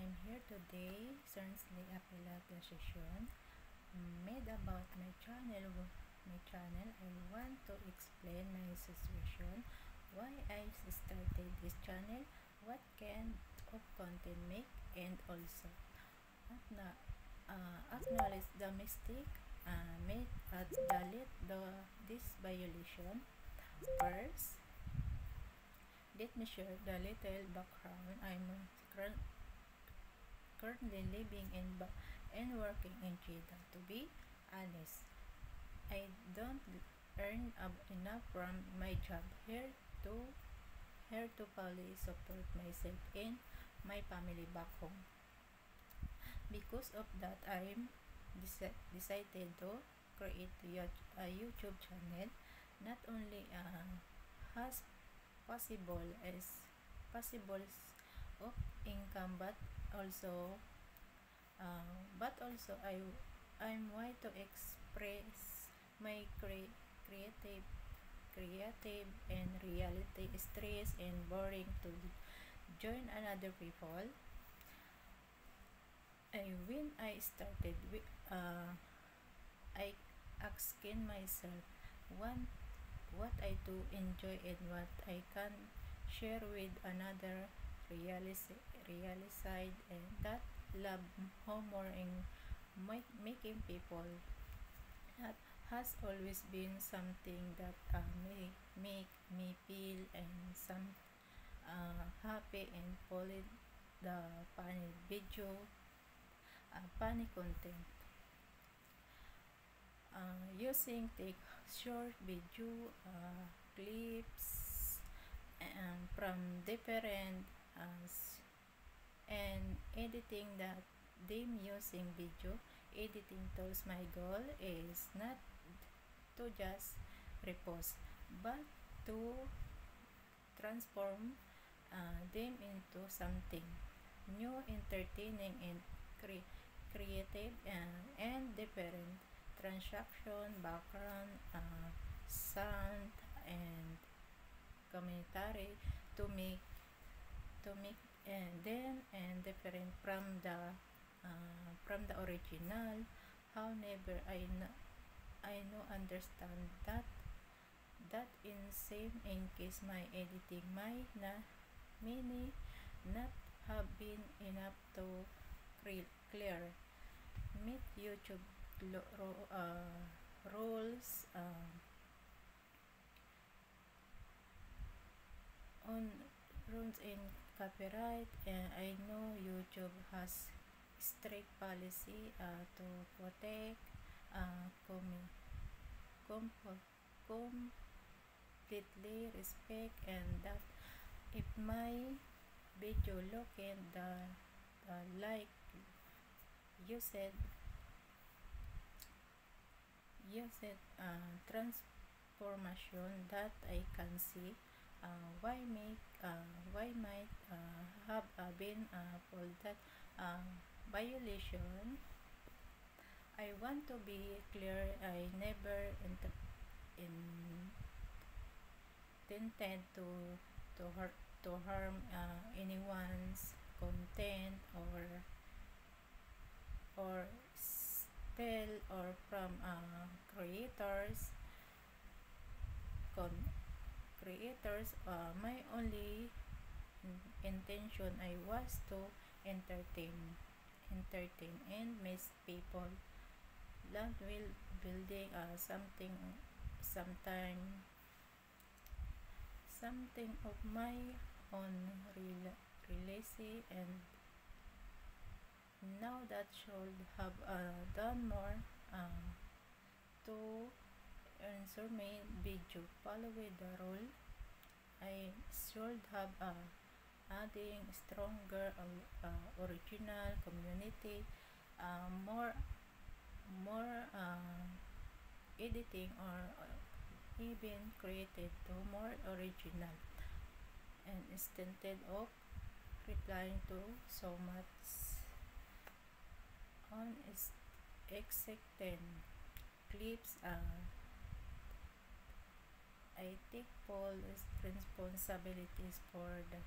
I'm here today. Recently upload the session made about my channel. I want to explain my situation, why I started this channel, what kind of content make, and also acknowledge the mistake made at delete this violation. First, let me share the little background. I'm currently living and working in Jeddah. To be honest, I don't earn enough from my job here to fully support myself and my family back home. Because of that, I decided to create a YouTube channel, not only as possible of income, also I'm way to express my creative and reality stress and boring to join another people. When I started, I asking myself one, what I do enjoy and what I can share with another realized and that love humor and making people. That has always been something that make me feel and some happy and follow the funny video, funny content. Using take short video clips from different and editing that them using video editing tools. My goal is not to just repost but to transform them into something new, entertaining and creative and different. Transaction, background, sound and commentary to make and then and different from the original. However, I know understand that in same in case my editing might many not have been enough to clear meet YouTube rules on rules in copyright, and I know YouTube has strict policy to protect com completely respect and that if my video look in the like transformation that I can see why might have been for that violation. I want to be clear, I never intended to harm anyone's content or steal or from creators. My only intention I was to entertain and miss people. Land will building something of my own release, and now that should have done more to answer my video follow with the rule. I should have adding stronger original community, more editing or even created to more original, and instead of replying to so much on exact clips, I take full responsibilities for the